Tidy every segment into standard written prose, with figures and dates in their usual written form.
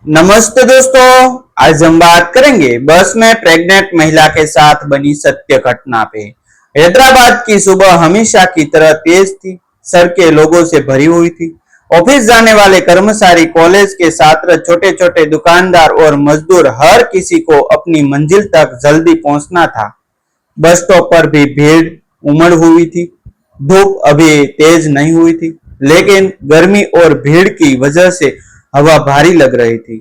नमस्ते दोस्तों, आज हम बात करेंगे बस में प्रेग्नेंट महिला के साथ बनी सत्य घटना पे। हैदराबाद की सुबह हमेशा की तरह तेज थी। सड़कें लोगों से भरी हुई थी। ऑफिस जाने वाले कर्मचारी, कॉलेज के छात्र, छोटे छोटे दुकानदार और मजदूर, हर किसी को अपनी मंजिल तक जल्दी पहुंचना था। बस स्टॉप पर भी भीड़ उमड़ हुई थी। धूप अभी तेज नहीं हुई थी, लेकिन गर्मी और भीड़ की वजह से हवा भारी लग रही थी।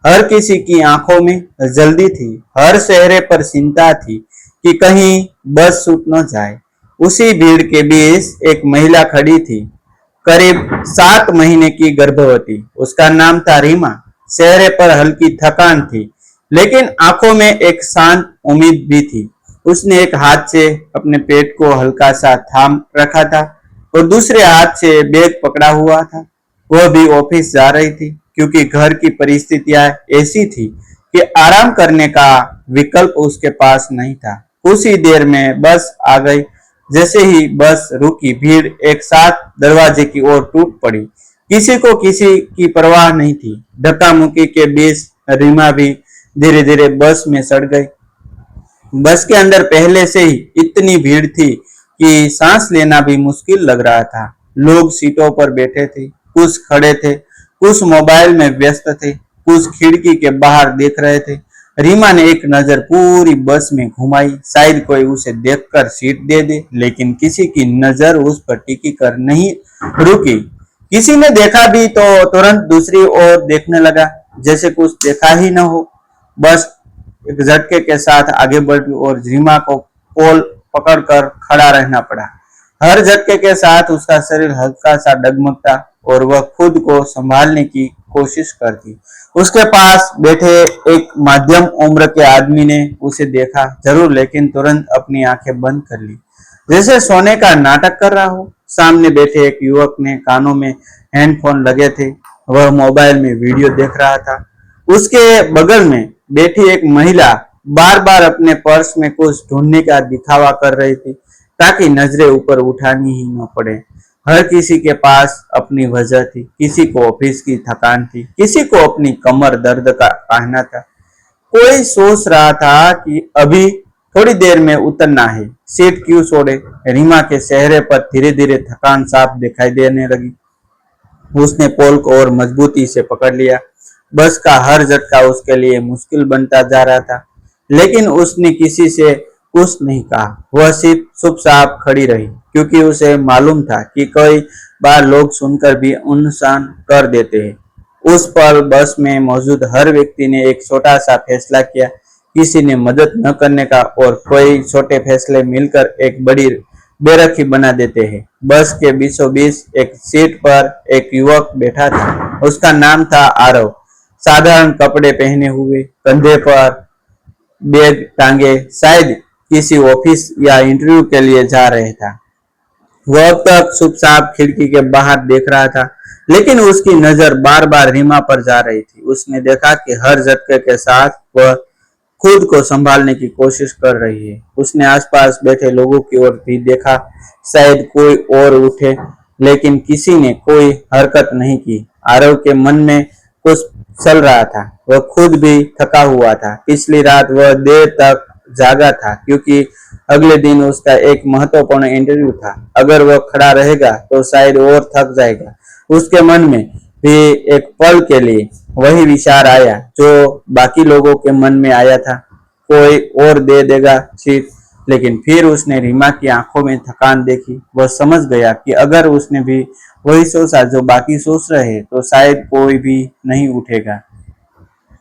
हर किसी की आंखों में जल्दी थी। हर चेहरे पर चिंता थी कि कहीं बस छूट न जाए। उसी भीड़ के बीच एक महिला खड़ी थी, करीब 7 महीने की गर्भवती। उसका नाम था रीमा। चेहरे पर हल्की थकान थी, लेकिन आंखों में एक शांत उम्मीद भी थी। उसने एक हाथ से अपने पेट को हल्का सा थाम रखा था और दूसरे हाथ से बैग पकड़ा हुआ था। वह भी ऑफिस जा रही थी, क्योंकि घर की परिस्थितियां ऐसी थी कि आराम करने का विकल्प उसके पास नहीं था। कुछ ही देर में बस आ गई। जैसे ही बस रुकी, भीड़ एक साथ दरवाजे की ओर टूट पड़ी। किसी को किसी की परवाह नहीं थी। धक्का मुक्की के बीच रीमा भी धीरे धीरे बस में सड़ गई। बस के अंदर पहले से ही इतनी भीड़ थी कि सांस लेना भी मुश्किल लग रहा था। लोग सीटों पर बैठे थे, कुछ खड़े थे, कुछ मोबाइल में व्यस्त थे, कुछ खिड़की के बाहर देख रहे थे। रीमा ने एक नजर पूरी बस में घुमाई, शायद कोई उसे देखकर सीट दे दे, लेकिन किसी की नजर उस पर टिकी कर नहीं रुकी। किसी ने देखा भी तो तुरंत दूसरी ओर देखने लगा, जैसे कुछ देखा ही न हो। बस एक झटके के साथ आगे बढ़ी और रीमा को पोल पकड़कर खड़ा रहना पड़ा। हर झटके के साथ उसका शरीर हल्का सा डगमगता और वह खुद को संभालने की कोशिश करती। उसके पास बैठे एक मध्यम उम्र के आदमी ने उसे देखा जरूर, लेकिन तुरंत अपनी आंखें बंद कर ली, जैसे सोने का नाटक कर रहा हो। सामने बैठे एक युवक ने कानों में हेडफोन लगे थे, वह मोबाइल में वीडियो देख रहा था। उसके बगल में बैठी एक महिला बार बार अपने पर्स में कुछ ढूंढने का दिखावा कर रही थी, ताकि नजरें ऊपर उठानी ही न पड़े। हर किसी के पास अपनी वजह थी। किसी को ऑफिस की थकान थी, किसी को अपनी कमर दर्द का कहना था। कोई सोच रहा था कि अभी थोड़ी देर में उतरना है, सीट क्यों छोड़े। रीमा के चेहरे पर धीरे धीरे थकान साफ दिखाई देने लगी। उसने पोल को और मजबूती से पकड़ लिया। बस का हर झटका उसके लिए मुश्किल बनता जा रहा था, लेकिन उसने किसी से कुछ नहीं कहा। वह सिर्फ चुपचाप खड़ी रही, क्योंकि उसे मालूम था कि कई बार लोग सुनकर भी उनसान कर देते हैं। उस पल बस में मौजूद हर व्यक्ति ने एक छोटा सा फैसला किया। किसी ने मदद न करने का, और कई छोटे फैसले मिलकर एक बड़ी बेरखी बना देते हैं। बस के बीचों बीच एक सीट पर एक युवक बैठा था। उसका नाम था आरव। साधारण कपड़े पहने हुए, कंधे पर बैग टांगे, शायद किसी ऑफिस या इंटरव्यू के लिए जा रहे था। वह अब तक चुपचाप खिड़की के बाहर देख रहा था, लेकिन उसकी नजर बार बार रीमा पर जा रही थी। उसने देखा कि हर झटके के साथ वह खुद को संभालने की कोशिश कर रही है। उसने आसपास बैठे लोगों की ओर भी देखा, शायद कोई और उठे, लेकिन किसी ने कोई हरकत नहीं की। आरव के मन में कुछ चल रहा था। वह खुद भी थका हुआ था। पिछली रात वह देर तक जागा था, क्योंकि अगले दिन उसका एक महत्वपूर्ण इंटरव्यू था। अगर वह खड़ा रहेगा तो शायद और थक जाएगा। उसके मन में भी एक पल के लिए वही विचार आया जो बाकी लोगों के मन में आया था, कोई और दे देगा सीट। लेकिन फिर उसने रीमा की आंखों में थकान देखी। वह समझ गया कि अगर उसने भी वही सोचा जो बाकी सोच रहे हैं, तो शायद कोई भी नहीं उठेगा।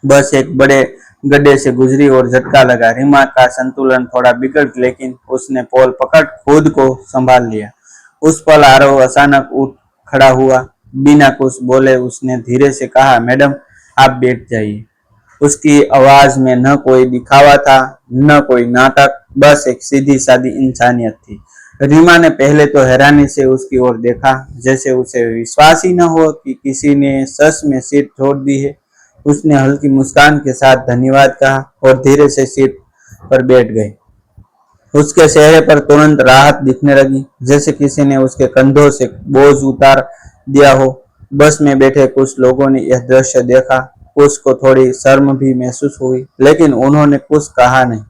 बस एक बड़े गड्ढे से गुजरी और झटका लगा। रीमा का संतुलन थोड़ा बिगड़, लेकिन उसने पोल पकड़ खुद को संभाल लिया। उस पल आरव अचानक उठ खड़ा हुआ। बिना कुछ बोले उसने धीरे से कहा, मैडम आप बैठ जाइए। उसकी आवाज में न कोई दिखावा था, न कोई नाटक, बस एक सीधी सादी इंसानियत थी। रीमा ने पहले तो हैरानी से उसकी ओर देखा, जैसे उसे विश्वास ही न हो कि किसी ने सच में सीट छोड़ दी है। उसने हल्की मुस्कान के साथ धन्यवाद कहा और धीरे से सीट पर बैठ गई। उसके चेहरे पर तुरंत राहत दिखने लगी, जैसे किसी ने उसके कंधों से बोझ उतार दिया हो। बस में बैठे कुछ लोगों ने यह दृश्य देखा कुछ को थोड़ी शर्म भी महसूस हुई, लेकिन उन्होंने कुछ कहा नहीं।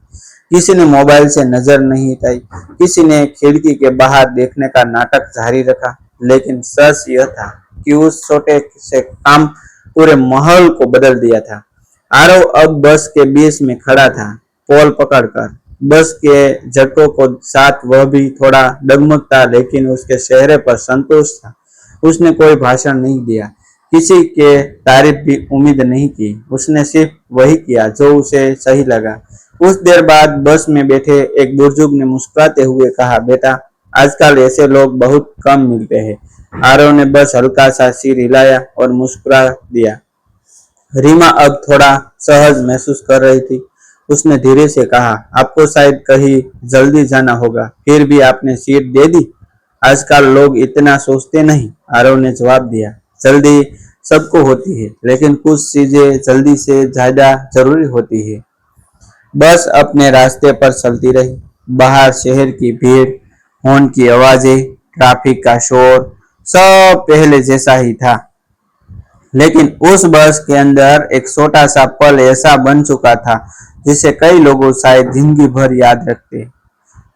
किसी ने मोबाइल से नजर नहीं हटाई, किसी ने खिड़की के बाहर देखने का नाटक जारी रखा, लेकिन सच यह था कि उस छोटे से काम पूरे माहौल को बदल दिया था। आरव अब बस के बीच में खड़ा था, पोल पकड़कर। बस के झटकों को साथ वह भी थोड़ा डगमगता, लेकिन उसके चेहरे पर संतोष था। उसने कोई भाषण नहीं दिया, किसी के तारीफ भी उम्मीद नहीं की। उसने सिर्फ वही किया जो उसे सही लगा। कुछ देर बाद बस में बैठे एक बुजुर्ग ने मुस्कुराते हुए कहा, बेटा, आजकल ऐसे लोग बहुत कम मिलते हैं। आरव ने बस हल्का सा सिर हिलाया और मुस्कुरा दिया। रीमा अब थोड़ा सहज महसूस कर रही थी। उसने धीरे से कहा, आपको शायद कहीं जल्दी जाना होगा, फिर भी आपने सीट दे दी। आजकल लोग इतना सोचते नहीं, आरव ने जवाब दिया। जल्दी सबको होती है, लेकिन कुछ चीजें जल्दी से ज्यादा जरूरी होती है। बस अपने रास्ते पर चलती रही। बाहर शहर की भीड़, हॉर्न की आवाजें, ट्रैफिक का शोर, सब पहले जैसा ही था। लेकिन उस बस के अंदर एक छोटा सा पल ऐसा बन चुका था जिसे कई लोगों शायद जिंदगी भर याद रखते।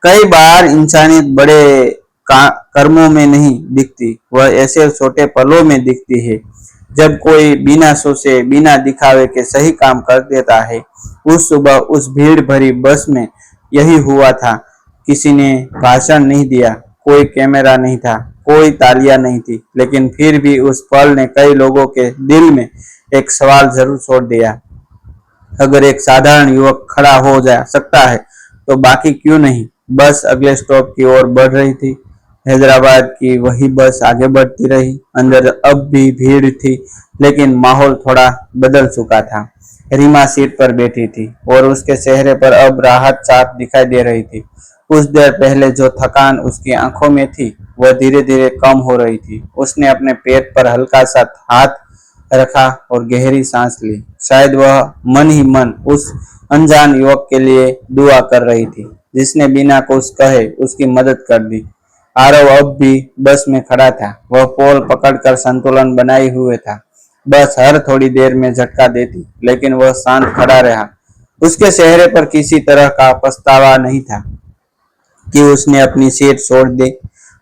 कई बार इंसानियत बड़े कर्मों में नहीं दिखती, वह ऐसे छोटे पलों में दिखती है जब कोई बिना सोचे बिना दिखावे के सही काम कर देता है। उस सुबह उस भीड़ भरी बस में यही हुआ था। किसी ने भाषण नहीं दिया, कोई कैमरा नहीं था, कोई तालियां नहीं थी, लेकिन फिर भी उस पल ने कई लोगों के दिल में एक सवाल जरूर छोड़ दिया। अगर एक साधारण युवक खड़ा हो जा सकता है तो बाकी क्यों नहीं। बस अगले स्टॉप की ओर बढ़ रही थी। हैदराबाद की वही बस आगे बढ़ती रही। अंदर अब भी भीड़ थी, लेकिन माहौल थोड़ा बदल चुका था। रीमा सीट पर बैठी थी और उसके चेहरे पर अब राहत साफ दिखाई दे रही थी। कुछ देर पहले जो थकान उसकी आंखों में थी, वह धीरे धीरे कम हो रही थी। उसने अपने पेट पर हल्का सा हाथ रखा और गहरी सांस ली। शायद वह मन ही मन उस अनजान युवक के लिए दुआ कर रही थी जिसने बिना कुछ कहे उसकी मदद कर दी। आरव अब भी बस में खड़ा था। वह पोल पकड़कर संतुलन बनाए हुए था। बस हर थोड़ी देर में झटका देती, लेकिन वह शांत खड़ा रहा। उसके चेहरे पर किसी तरह का पछतावा नहीं था कि उसने अपनी सीट छोड़ दी,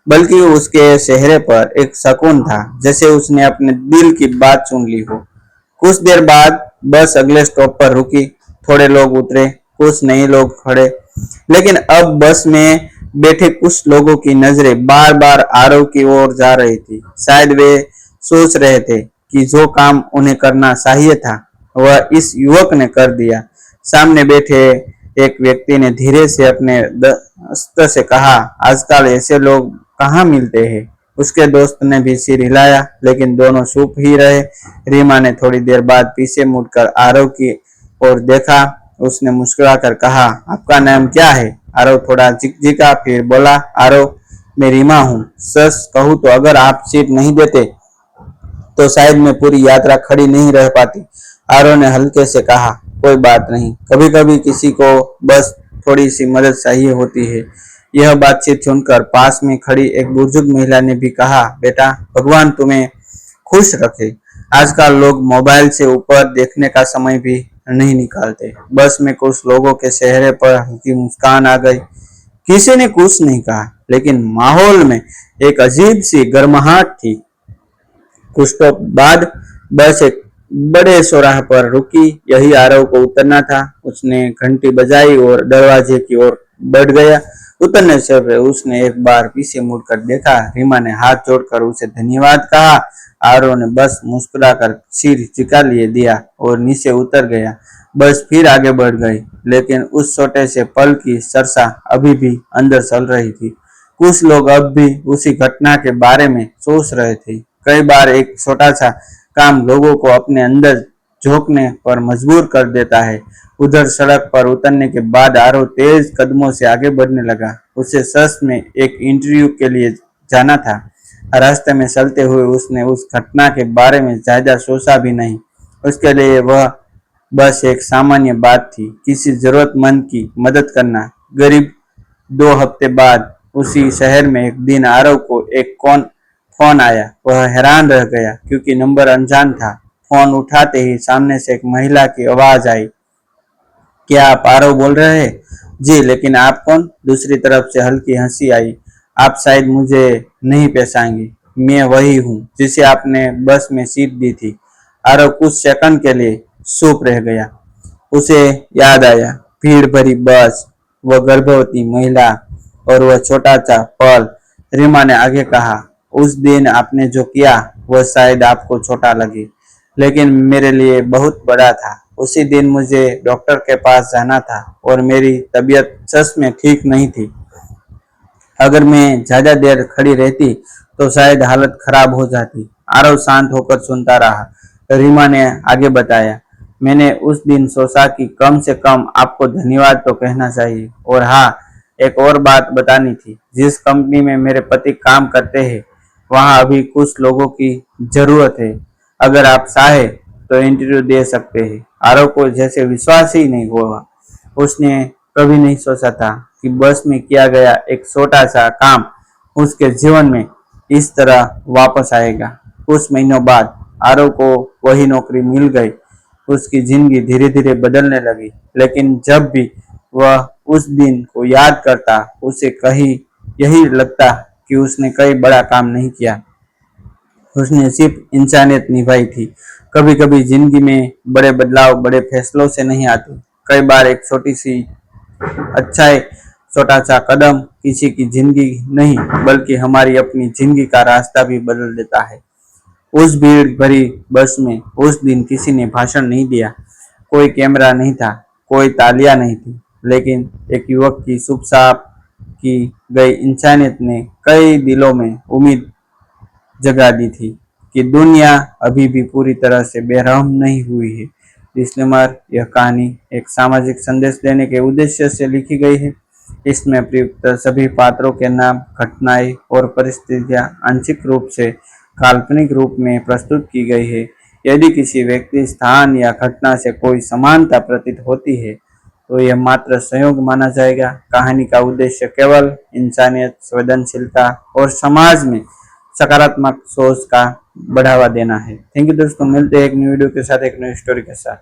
बल्कि उसके चेहरे पर एक सुकून था, जैसे उसने अपने दिल की बात सुन ली हो। कुछ देर बाद बस अगले स्टॉप पर रुकी। थोड़े लोग उतरे, कुछ नए लोग खड़े, लेकिन अब बस में बैठे कुछ लोगों की नजरें बार बार आरव की ओर जा रही थी। शायद वे सोच रहे थे कि जो काम उन्हें करना चाहिए था वह इस युवक ने कर दिया। सामने बैठे एक व्यक्ति ने धीरे से अपने दोस्त से कहा, आजकल ऐसे लोग कहाँ मिलते हैं। उसके दोस्त ने भी सिर हिलाया, लेकिन दोनों चुप ही रहे। रीमा ने थोड़ी देर बाद पीछे मुड़कर आरव की ओर देखा। उसने मुस्कुराकर कहा, आपका नाम क्या है। आरव थोड़ा झिकझिका, फिर बोला, आरव, मैं रीमा हूँ। सच कहूँ तो अगर आप सीट नहीं देते तो शायद मैं पूरी यात्रा खड़ी नहीं रह पाती। आरव ने हल्के से कहा, कोई बात नहीं, कभी कभी किसी को बस थोड़ी सी मदद चाहिए होती है। यह बातचीत सुनकर पास में खड़ी एक बुजुर्ग महिला ने भी कहा, बेटा, भगवान तुम्हें खुश रखे। आजकल लोग मोबाइल से ऊपर देखने का समय भी नहीं निकालते। बस में कुछ लोगों के चेहरे पर हल्की मुस्कान आ गई। किसी ने कुछ नहीं कहा, लेकिन माहौल में एक अजीब सी गर्माहट थी। कुछ तो बाद बस एक बड़े चौराहे पर रुकी। यही आरव को उतरना था। उसने घंटी बजाई और दरवाजे की ओर बढ़ गया। उतरने से उसने एक बार पीछे मुड़कर देखा। रीमा ने हाथ जोड़कर उसे धन्यवाद कहा। आरव ने बस मुस्कुराकर सिर झुका लिए दिया और नीचे उतर गया। बस फिर आगे बढ़ गई, लेकिन उस छोटे से पल की चर्चा अभी भी अंदर चल रही थी। कुछ लोग अब भी उसी घटना के बारे में सोच रहे थे। कई बार एक छोटा सा काम लोगों को अपने अंदर झोंकने पर मजबूर कर देता है। उधर सड़क पर उतरने के बाद आरव तेज कदमों से आगे बढ़ने लगा। उसे सच में एक इंटरव्यू के लिए जाना था। रास्ते में चलते हुए उसने उस घटना के बारे में ज्यादा सोचा भी नहीं। उसके लिए वह बस एक सामान्य बात थी, किसी जरूरतमंद की मदद करना। गरीब 2 हफ्ते बाद उसी शहर में एक दिन आरव को एक फोन आया। वह हैरान रह गया क्योंकि नंबर अनजान था। फोन उठाते ही सामने से एक महिला की आवाज आई, क्या आप आरव बोल रहे हैं? जी, लेकिन आप कौन? दूसरी तरफ से हल्की हंसी आई। आप शायद मुझे नहीं पहचानेंगे, मैं वही हूँ जिसे आपने बस में सीट दी थी। आरव कुछ सेकंड के लिए चुप रह गया। उसे याद आया, भीड़ भरी बस, वह गर्भवती महिला और वह छोटा सा पल। रीमा ने आगे कहा, उस दिन आपने जो किया वह शायद आपको छोटा लगे, लेकिन मेरे लिए बहुत बड़ा था। उसी दिन मुझे डॉक्टर के पास जाना था और मेरी तबीयत सच में ठीक नहीं थी। अगर मैं ज्यादा देर खड़ी रहती तो शायद हालत खराब हो जाती। आरव शांत होकर सुनता रहा। रीमा ने आगे बताया, मैंने उस दिन सोचा कि कम से कम आपको धन्यवाद तो कहना चाहिए। और हाँ, एक और बात बतानी थी। जिस कंपनी में मेरे पति काम करते हैं वहाँ अभी कुछ लोगों की जरूरत है। अगर आप चाहे तो इंटरव्यू दे सकते हैं। आरव को जैसे विश्वास ही नहीं हुआ। उसने कभी नहीं सोचा था कि बस में किया गया एक छोटा सा काम उसके जीवन में इस तरह वापस आएगा। कुछ महीनों बाद आरव को वही नौकरी मिल गई। उसकी जिंदगी धीरे धीरे बदलने लगी, लेकिन जब भी वह उस दिन को याद करता उसे कहीं यही लगता कि उसने कई बड़ा काम नहीं किया, उसने सिर्फ इंसानियत निभाई थी। कभी कभी जिंदगी में बड़े बदलाव बड़े फैसलों से नहीं आते। कई बार एक छोटी सी अच्छाई, छोटा सा कदम किसी की जिंदगी नहीं बल्कि हमारी अपनी जिंदगी का रास्ता भी बदल देता है। उस भीड़ भरी बस में उस दिन किसी ने भाषण नहीं दिया, कोई कैमरा नहीं था, कोई तालियां नहीं थी, लेकिन एक युवक की शुभ साफ की गई इंसानियत ने कई दिलों में उम्मीद जगा दी थी कि दुनिया अभी भी पूरी तरह से बेरहम नहीं हुई है। डिस्क्लेमर, यह कहानी एक सामाजिक संदेश देने के उद्देश्य से लिखी गई है। इसमें प्रयुक्त सभी पात्रों के नाम, घटनाएं और परिस्थितियां आंशिक रूप से काल्पनिक रूप में प्रस्तुत की गई है। यदि किसी व्यक्ति, स्थान या घटना से कोई समानता प्रतीत होती है तो यह मात्र संयोग माना जाएगा। कहानी का उद्देश्य केवल इंसानियत, संवेदनशीलता और समाज में सकारात्मक सोच का बढ़ावा देना है। थैंक यू दोस्तों, मिलते हैं एक न्यू वीडियो के साथ, एक नई स्टोरी के साथ।